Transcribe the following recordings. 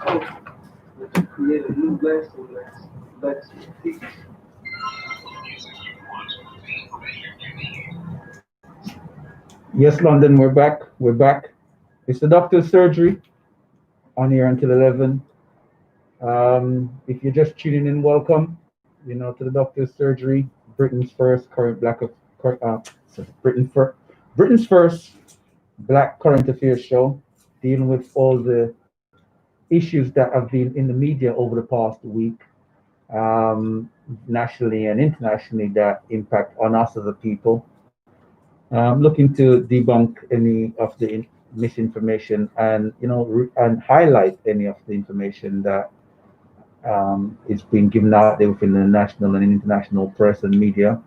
Oh, to create a new blessing, let's teach. Yes, London, we're back. We're back. It's the doctor's surgery on here until 11. If you're just tuning in, welcome. To the doctor's surgery, Britain's first current black of sorry, Britain's first black current affairs show, dealing with all the issues that have been in the media over the past week, um, nationally and internationally, that impact on us as a people. Looking to debunk any of the misinformation, and and highlight any of the information that is being given out there within the national and international press and media,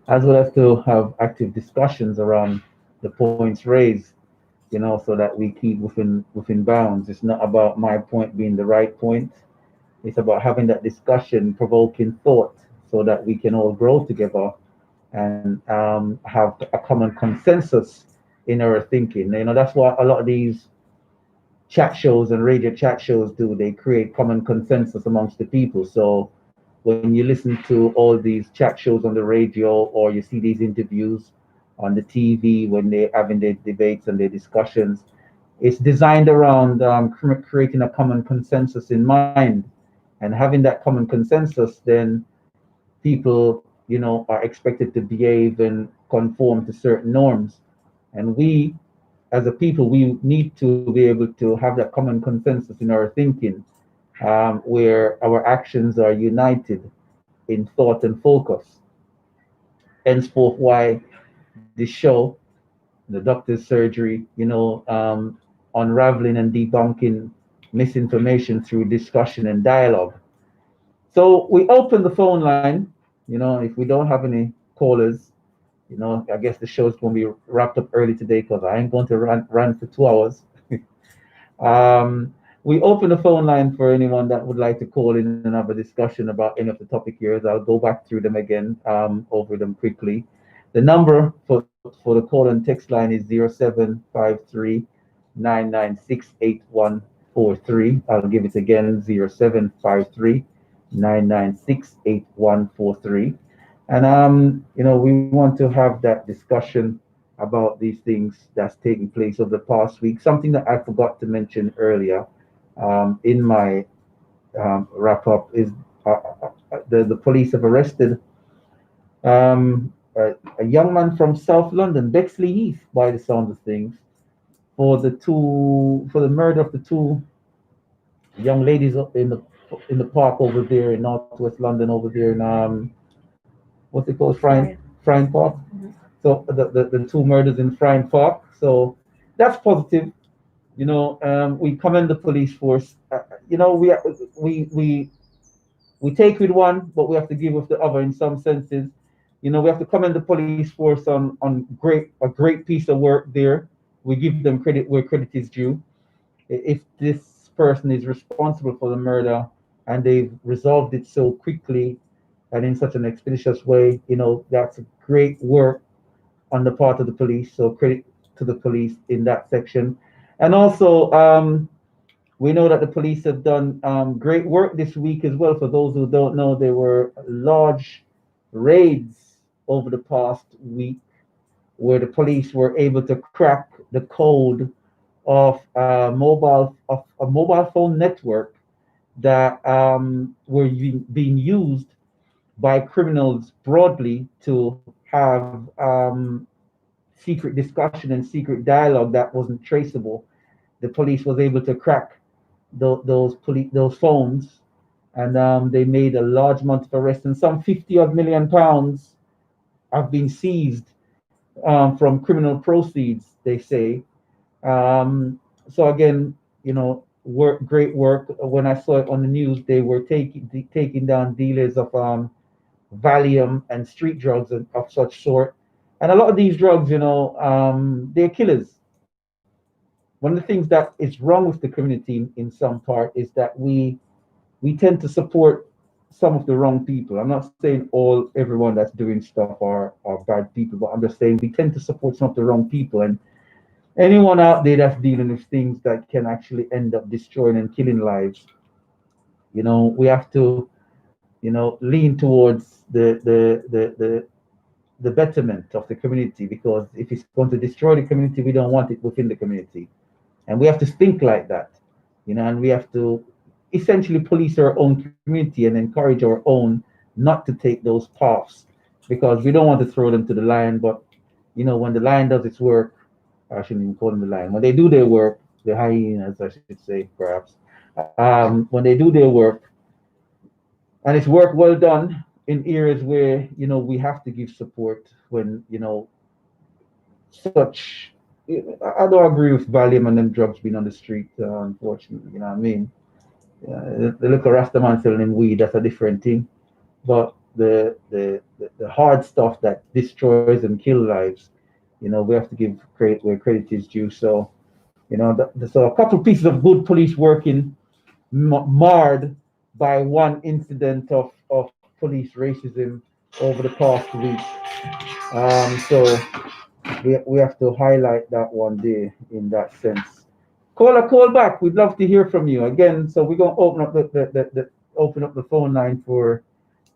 as well as to have active discussions around the points raised, so that we keep within bounds. It's not about my point being the right point. It's about having that discussion, provoking thought, so that we can all grow together and have a common consensus in our thinking. That's what a lot of these chat shows and radio chat shows do. They create common consensus amongst the people. So when you listen to all these chat shows on the radio, or you see these interviews on the TV when they're having their debates and their discussions, it's designed around creating a common consensus in mind. And having that common consensus, then people, are expected to behave and conform to certain norms. And we, as a people, we need to be able to have that common consensus in our thinking, where our actions are united in thought and focus. Henceforth, why this show, the doctor's surgery, unraveling and debunking misinformation through discussion and dialogue. So we open the phone line. If we don't have any callers, I guess the show's going to be wrapped up early today, because I ain't going to run for 2 hours. We open the phone line for anyone that would like to call in and have a discussion about any of the topic here. I'll go back through them again, over them quickly. The number for the call and text line is 0753 9968143. I'll give it again, 0753 9968143. And we want to have that discussion about these things that's taking place over the past week. Something that I forgot to mention earlier, in my wrap up, is the police have arrested a young man from South London, Bexley Heath, by the sound of things, for the murder of the two young ladies in the park over there in Northwest London, over there in what's it called, Right. Frying Park. So the two murders in Frying Park. So that's positive. We commend the police force. We take with one, but we have to give with the other in some senses. We have to commend the police force on a great piece of work there. We give them credit where credit is due. If this person is responsible for the murder and they've resolved it so quickly and in such an expeditious way, that's a great work on the part of the police. So credit to the police in that section. And also, we know that the police have done great work this week as well. For those who don't know, there were large raids over the past week where the police were able to crack the code of a mobile phone network that were being used by criminals broadly to have secret discussion and secret dialogue that wasn't traceable. The police was able to crack those phones, and they made a large amount of arrests, and some 50 odd million pounds have been seized from criminal proceeds, they say. So again, great work. When I saw it on the news, they were taking down dealers of Valium and street drugs of such sort. And a lot of these drugs, they're killers. One of the things that is wrong with the community in some part is that we tend to support some of the wrong people. I'm not saying everyone that's doing stuff are bad people, but I'm just saying we tend to support some of the wrong people. anyone out there that's dealing with things that can actually end up destroying and killing lives, we have to, lean towards the betterment of the community, because if it's going to destroy the community, we don't want it within the community. And we have to think like that, and we have to essentially police our own community and encourage our own not to take those paths, because we don't want to throw them to the lion. But when the lion does its work, I shouldn't even call them the lion, when they do their work, the hyenas, I should say, perhaps, when they do their work, and it's work well done in areas where we have to give support, when such, I don't agree with Valium and them drugs being on the street, unfortunately. You know what I mean? The little Rastaman selling him weed, that's a different thing. But the hard stuff that destroys and kill lives, we have to give credit where credit is due. So, so a couple of pieces of good police working marred by one incident of police racism over the past week. So we have to highlight that one there in that sense. Call back. We'd love to hear from you again. So we're gonna open up the phone line for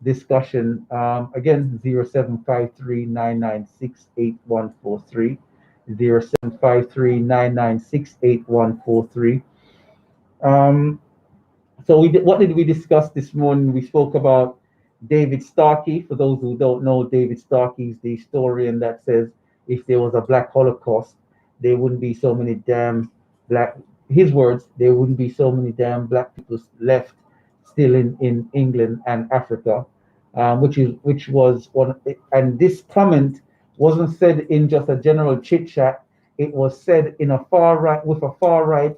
discussion. Again, 0753 996 8143, 0753 996 8143. So what did we discuss this morning? We spoke about David Starkey. For those who don't know, David Starkey is the historian that says if there was a black Holocaust, there wouldn't be so many damn black. His words, there wouldn't be so many damn black people left still in England and Africa, which was one. And this comment wasn't said in just a general chit chat. It was said in a far right with a far right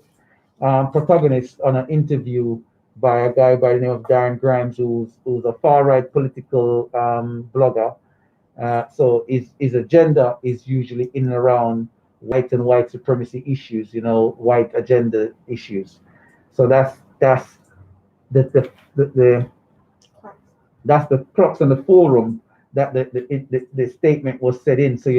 protagonist on an interview by a guy by the name of Darren Grimes, who's a far right political blogger. So his agenda is usually in and around white supremacy issues, white agenda issues. So that's the that's the crux and the forum that the statement was set in. So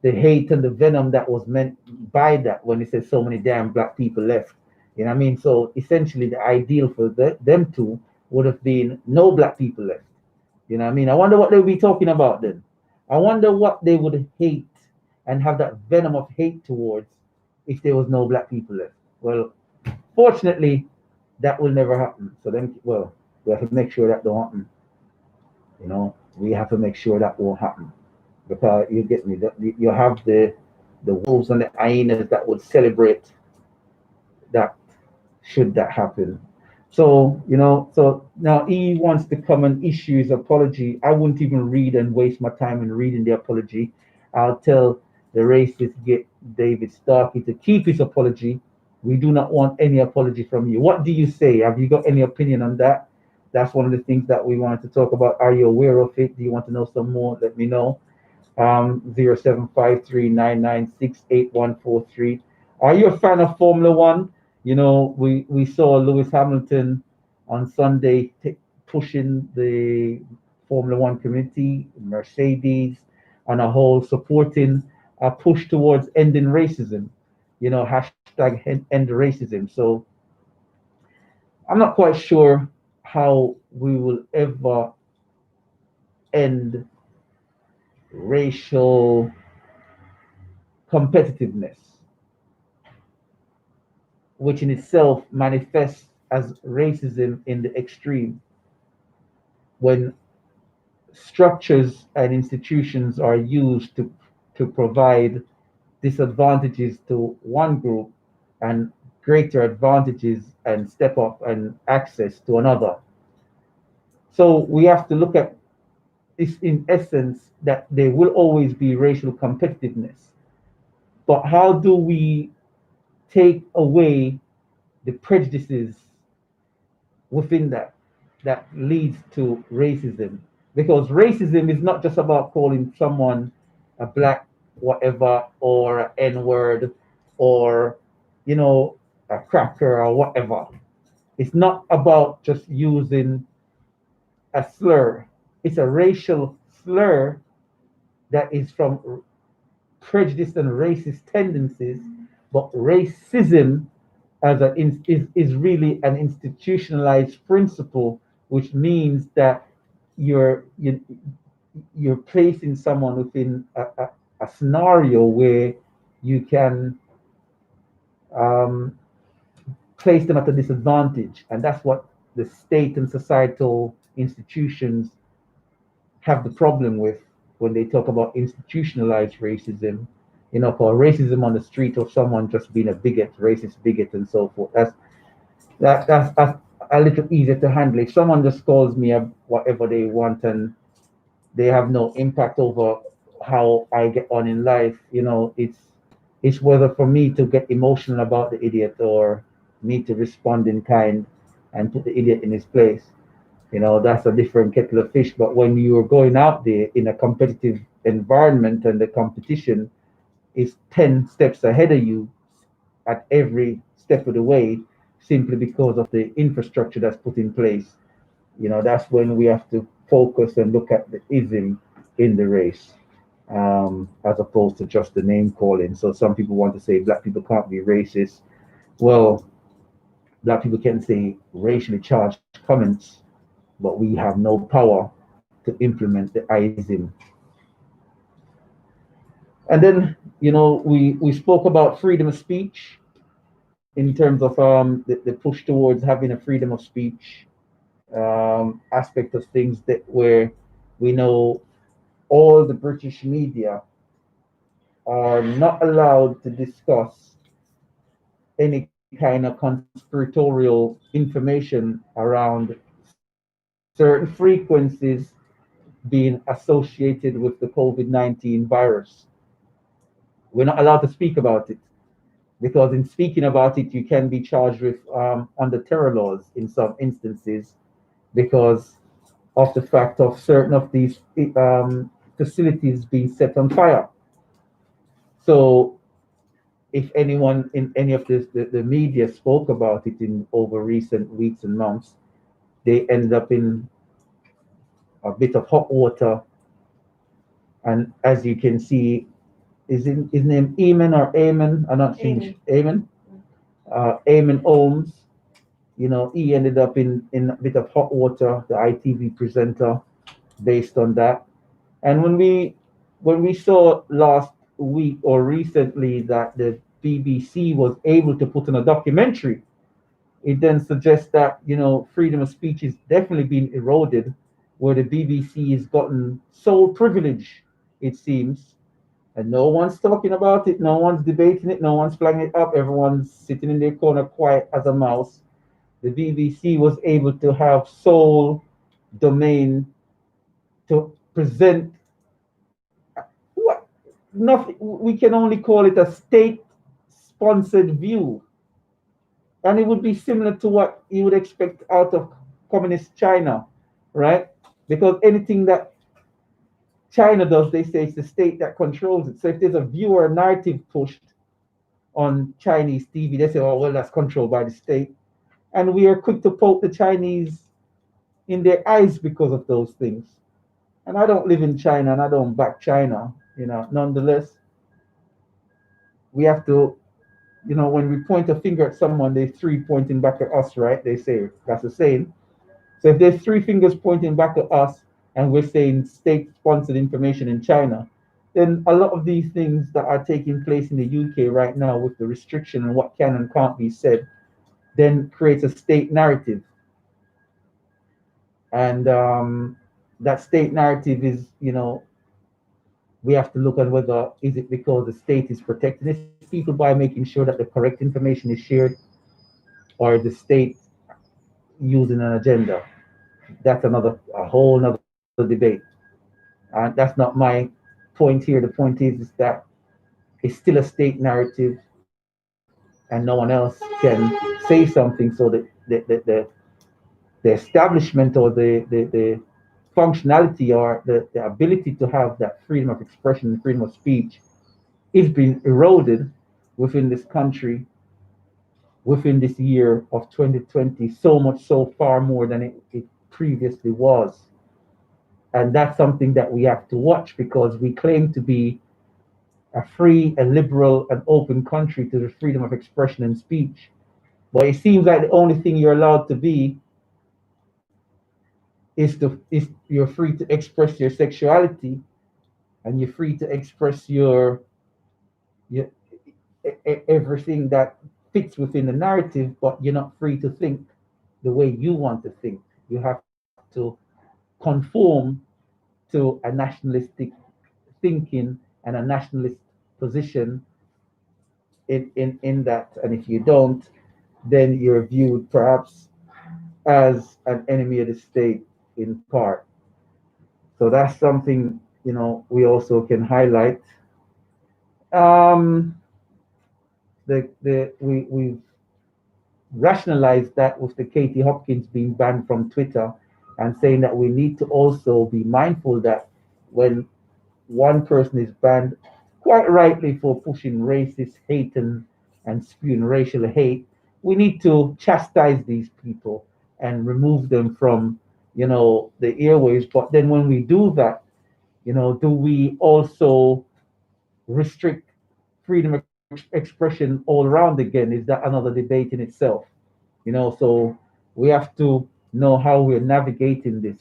the hate and the venom that was meant by that when it says so many damn black people left. You know what I mean? So essentially, the ideal for them two would have been no black people left. You know what I mean? I wonder what they would be talking about then. I wonder what they would hate and have that venom of hate towards if there was no black people left. Well, fortunately, that will never happen. So then, well, we have to make sure that don't happen. We have to make sure that won't happen, because you get me. You have the wolves and the hyenas that would celebrate that should that happen. So, so now he wants to come and issue his apology. I wouldn't even read and waste my time in reading the apology. I'll tell the racist get David Starkey to keep his apology. We do not want any apology from you. What do you say? Have you got any opinion on that? That's one of the things that we wanted to talk about. Are you aware of it? Do you want to know some more? Let me know. 0753 Are you a fan of Formula One? We saw Lewis Hamilton on Sunday pushing the Formula One community, Mercedes, on a whole, supporting a push towards ending racism. Hashtag end racism. So I'm not quite sure how we will ever end racial competitiveness, which in itself manifests as racism in the extreme, when structures and institutions are used to provide disadvantages to one group and greater advantages and step up and access to another. So we have to look at this in essence, that there will always be racial competitiveness. But how do we take away the prejudices within that leads to racism? Because racism is not just about calling someone a black whatever or an N-word or a cracker or whatever. It's not about just using a slur. It's a racial slur that is from prejudice and racist tendencies, but racism is really an institutionalized principle, which means that you're you, you're placing someone within a scenario where you can um, place them at a disadvantage, and that's what the state and societal institutions have the problem with when they talk about institutionalized racism. You know, for racism on the street or someone just being a bigot, racist bigot, and so forth. That's a little easier to handle. If someone just calls me whatever they want and they have no impact over how I get on in life, you know, it's whether for me to get emotional about the idiot or me to respond in kind and put the idiot in his place. You know, that's a different kettle of fish. But when you're going out there in a competitive environment and the competition is 10 steps ahead of you at every step of the way, simply because of the infrastructure that's put in place, you know, that's when we have to focus and look at the ism in the race, as opposed to just the name calling. So some people want to say black people can't be racist. Well, black people can say racially charged comments, but we have no power to implement the ism. And then, you know, we spoke about freedom of speech in terms of the push towards having a freedom of speech aspect of things that where we know all the British media are not allowed to discuss any kind of conspiratorial information around certain frequencies being associated with the COVID 19 virus. We're not allowed to speak about it because, in speaking about it, you can be charged with under terror laws in some instances because of the fact of certain of these facilities being set on fire. So if anyone in any of the media spoke about it in over recent weeks and months, they end up in a bit of hot water. And as you can see, is in his name Eamon or Eamon? I'm not sure. Eamon. Eamon Holmes. You know, he ended up in a bit of hot water, the ITV presenter, based on that. And when we saw last week or recently that the BBC was able to put on a documentary, it then suggests that, you know, freedom of speech is definitely being eroded, where the BBC has gotten sole privilege, it seems, and no one's talking about it, no one's debating it, no one's flagging it up, everyone's sitting in their corner quiet as a mouse. The BBC was able to have sole domain to present what nothing. We can only call it a state-sponsored view, and it would be similar to what you would expect out of communist China, right? Because anything that China does, they say it's the state that controls it. So if there's a view or a narrative pushed on Chinese TV, they say, "Oh well, that's controlled by the state," and we are quick to poke the Chinese in their eyes because of those things. And I don't live in China and I don't back China, you know. Nonetheless, we have to, you know, when we point a finger at someone, there's three pointing back at us, right? They say that's the saying. So if there's three fingers pointing back at us and we're saying state-sponsored information in China, then a lot of these things that are taking place in the UK right now with the restriction and what can and can't be said, then creates a state narrative. And that state narrative is, you know, we have to look at whether is it because the state is protecting its people by making sure that the correct information is shared, or the state using an agenda. That's a whole another debate. And that's not my point here. The point is that it's still a state narrative and no one else can say something so that the establishment or the functionality or the ability to have that freedom of expression and freedom of speech is being eroded within this country within this year of 2020, so much so far more than it previously was. And that's something that we have to watch because we claim to be a free, a liberal, and open country to the freedom of expression and speech. But it seems like the only thing you're allowed to be is you're free to express your sexuality, and you're free to express your everything that fits within the narrative, but you're not free to think the way you want to think. You have to conform to a nationalistic thinking and a nationalist position in that. And if you don't, then you're viewed perhaps as an enemy of the state in part. So that's something, we also can highlight. Um, we've rationalized that with the Katie Hopkins being banned from Twitter, and saying that we need to also be mindful that when one person is banned, quite rightly, for pushing racist hate and spewing racial hate, we need to chastise these people and remove them from, the airwaves. But then when we do that, do we also restrict freedom of expression all around again? Is that another debate in itself? So we have to know how we're navigating this.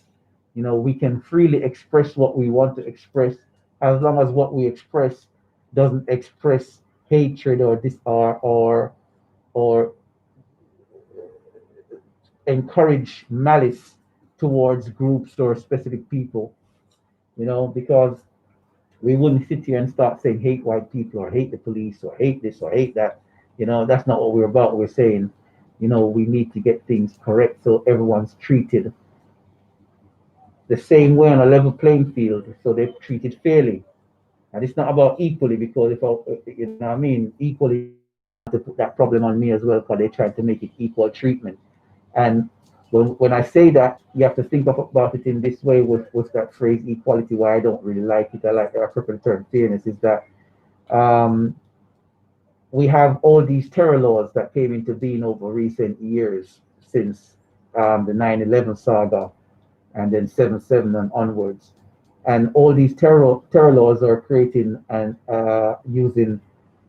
We can freely express what we want to express, as long as what we express doesn't express hatred or or encourage malice towards groups or specific people. Because we wouldn't sit here and start saying hate white people or hate the police or hate this or hate that. That's not what we're about. We're saying, we need to get things correct so everyone's treated the same way on a level playing field, so they're treated fairly. And it's not about equally, because if what I mean, equally to put that problem on me as well, because they're trying to make it equal treatment. And when I say that, you have to think about it in this way with that phrase equality. Why I don't really like it, I like the African term fairness, is that um, we have all these terror laws that came into being over recent years, since the 9/11 saga, and then 7/7 and onwards. And all these terror laws are creating and using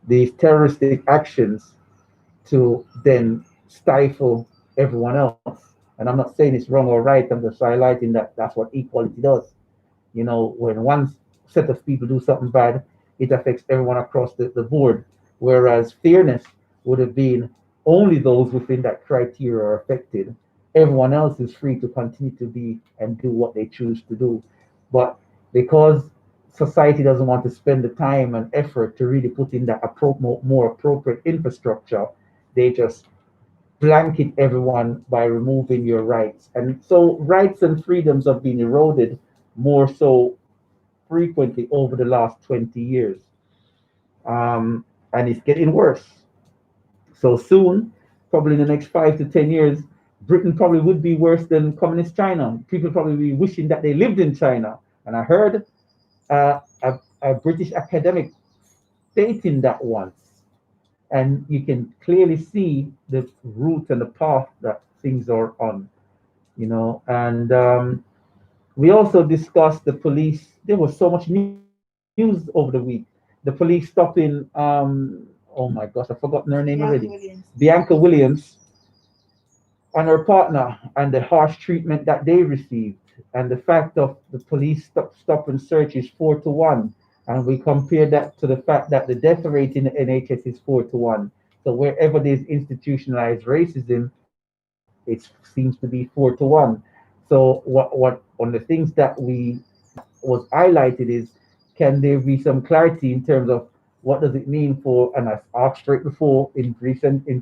these terroristic actions to then stifle everyone else. And I'm not saying it's wrong or right. I'm just highlighting that that's what equality does. When one set of people do something bad, it affects everyone across the board. Whereas fairness would have been only those within that criteria are affected. Everyone else is free to continue to be and do what they choose to do. But because society doesn't want to spend the time and effort to really put in that more appropriate infrastructure, they just blanket everyone by removing your rights. And so rights and freedoms have been eroded more so frequently over the last 20 years. And it's getting worse. So soon, probably in the next 5 to 10 years, Britain probably would be worse than communist China. People probably be wishing that they lived in China. And I heard a British academic stating that once. And you can clearly see the route and the path that things are on, And we also discussed the police. There was so much news over the week. The police stopping, oh my gosh, I've forgotten her name already. Bianca Williams. Bianca Williams and her partner, and the harsh treatment that they received, and the fact of the police stop and search is 4-1. And we compare that to the fact that the death rate in the NHS is 4-1. So wherever there's institutionalized racism, it seems to be 4-1. So what on the things that we was highlighted is, can there be some clarity in terms of what does it mean for, and I've asked for it before in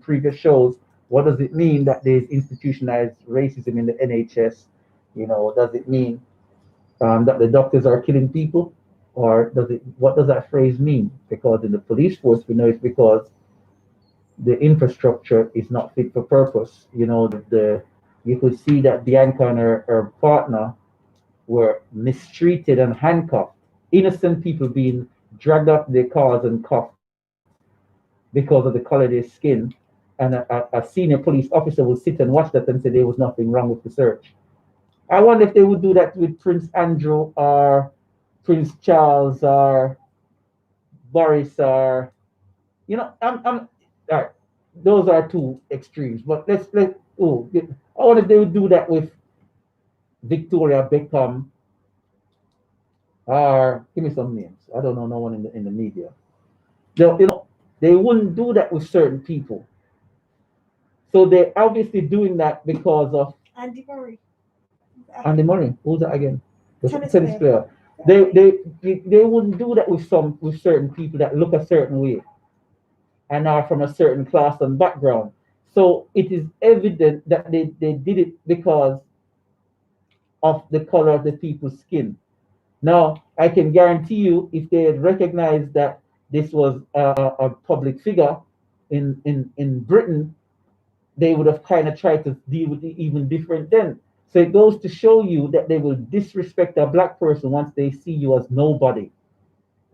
previous shows, what does it mean that there's institutionalized racism in the NHS? Does it mean that the doctors are killing people, or what does that phrase mean? Because in the police force, we know it's because the infrastructure is not fit for purpose. You could see that Bianca and her partner were mistreated and handcuffed. Innocent people being dragged up their cars and cuffed because of the color of their skin. And a senior police officer would sit and watch that and say there was nothing wrong with the search. I wonder if they would do that with Prince Andrew or Prince Charles or Boris are, I'm all right. Those are two extremes. But I wonder if they would do that with Victoria Beckham, or give me some names. I don't know no one in the media. They wouldn't do that with certain people. So they're obviously doing that because of Andy Murray. Who's that again? The tennis player. They wouldn't do that with certain people that look a certain way and are from a certain class and background. So it is evident that they did it because of the color of the people's skin. Now, I can guarantee you, if they had recognized that this was a public figure in Britain, they would have kind of tried to deal with it even different then. So it goes to show you that they will disrespect a black person once they see you as nobody.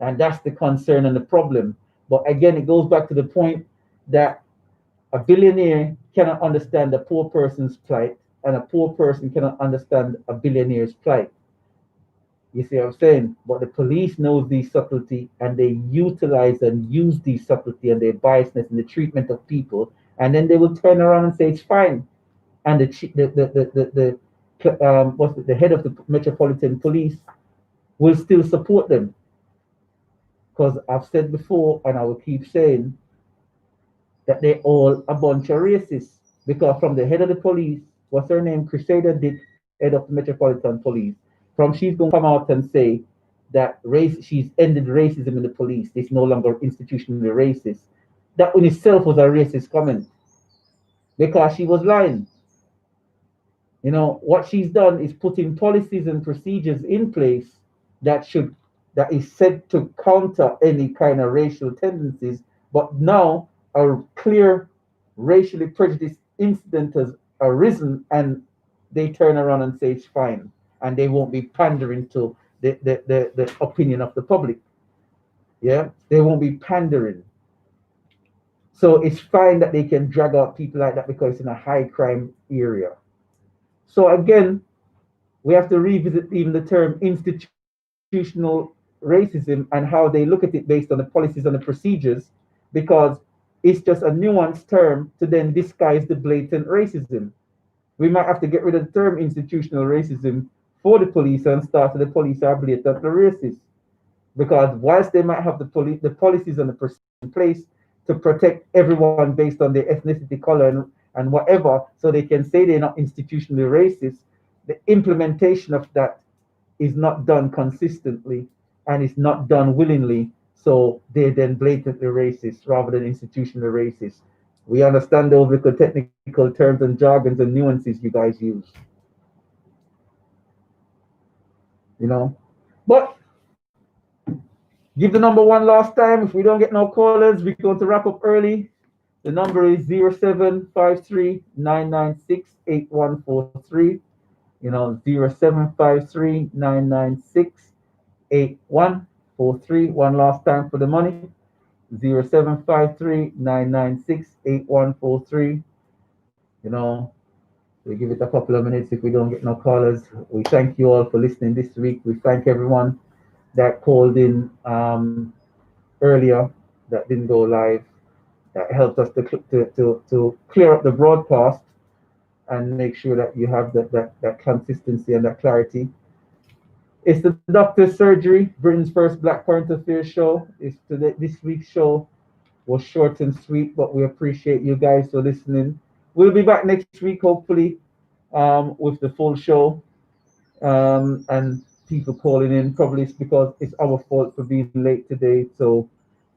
And that's the concern and the problem. But again, it goes back to the point that a billionaire cannot understand a poor person's plight, and a poor person cannot understand a billionaire's plight. You see what I'm saying? But the police knows these subtlety, and they utilize and use these subtlety and their biasness in the treatment of people, and then they will turn around and say it's fine. And the head of the Metropolitan Police will still support them, because I've said before, and I will keep saying, that they're all a bunch of racists. Because from the head of the police, what's her name, Crusader Dick, head of the Metropolitan Police, from she's going to come out and say that she's ended racism in the police. It's no longer institutionally racist. That in itself was a racist comment, because she was lying. What she's done is putting policies and procedures in place that is said to counter any kind of racial tendencies, but now a clear racially prejudiced incident has arisen, and they turn around and say it's fine, and they won't be pandering to the opinion of the public. Yeah, they won't be pandering. So it's fine that they can drag out people like that because it's in a high crime area. So again, we have to revisit even the term institutional racism and how they look at it based on the policies and the procedures, because it's just a nuanced term to then disguise the blatant racism. We might have to get rid of the term institutional racism for the police and start with the police are blatantly racist. Because whilst they might have the policies and the procedures in place to protect everyone based on their ethnicity, color, and whatever, so they can say they're not institutionally racist, the implementation of that is not done consistently and is not done willingly. So they're then blatantly racist rather than institutionally racist. We understand those little technical terms and jargons and nuances you guys use. But give the number one last time. If we don't get no callers, we're going to wrap up early. The number is 0753-996-8143. 0753-996-8143. One last time for the money. 0753-996-8143. We give it a couple of minutes if we don't get no callers. We thank you all for listening this week. We thank everyone that called in earlier that didn't go live. That helped us to clear up the broadcast and make sure that you have that consistency and that clarity. It's the Doctor's Surgery, Britain's first Black Current Affairs show. This week's show was short and sweet, but we appreciate you guys for listening. We'll be back next week, hopefully, with the full show. And people calling in, probably it's because it's our fault for being late today. So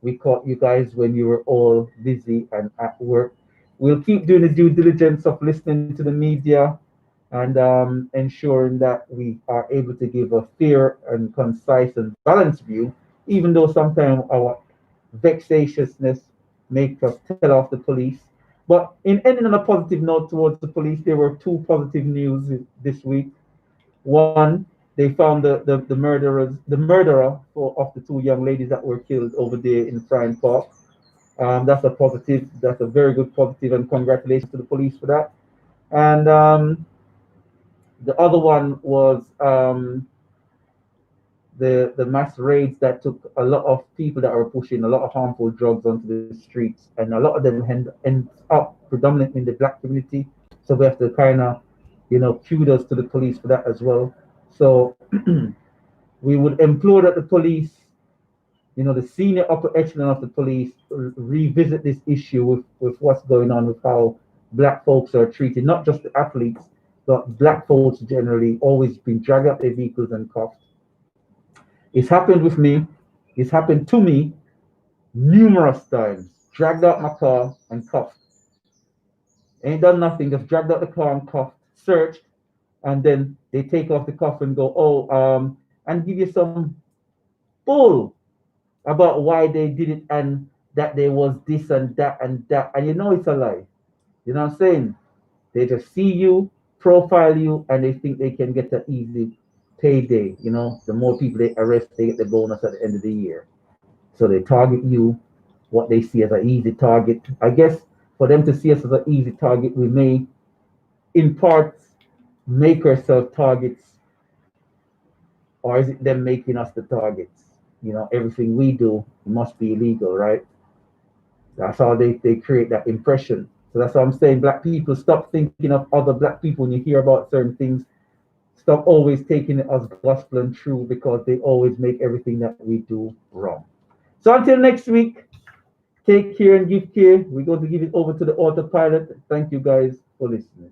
we caught you guys when you were all busy and at work. We'll keep doing the due diligence of listening to the media and ensuring that we are able to give a fair and concise and balanced view, even though sometimes our vexatiousness makes us tell off the police. But in ending on a positive note towards the police, there were two positive news this week. One, they found the murderer of the two young ladies that were killed over there in Fryan Park. That's a positive. That's a very good positive, and congratulations to the police for that. And the other one was the mass raids that took a lot of people that were pushing a lot of harmful drugs onto the streets, and a lot of them end up predominantly in the black community. So we have to kind of, kudos to the police for that as well. So we would implore that the police, the senior upper echelon of the police, revisit this issue with what's going on with how black folks are treated, not just the athletes, but black folks generally, always been dragged out their vehicles and cuffed. It's happened with me. It's happened to me numerous times. Dragged out my car and cuffed. Ain't done nothing, just dragged out the car and cuffed, searched, and then they take off the cuff and go, oh, and give you some bull about why they did it and that there was this and that and that. And it's a lie. You know what I'm saying? They just see you, profile you, and they think they can get an easy payday. The more people they arrest, they get the bonus at the end of the year. So they target you, what they see as an easy target. I guess for them to see us as an easy target, we may, in parts, make ourselves targets, or is it them making us the targets? Everything we do must be illegal, right? That's how they create that impression. So that's why I'm saying black people, stop thinking of other black people when you hear about certain things. Stop always taking it as gospel and true, because they always make everything that we do wrong. So until next week, take care and give care. We're going to give it over to the autopilot. Thank you guys for listening.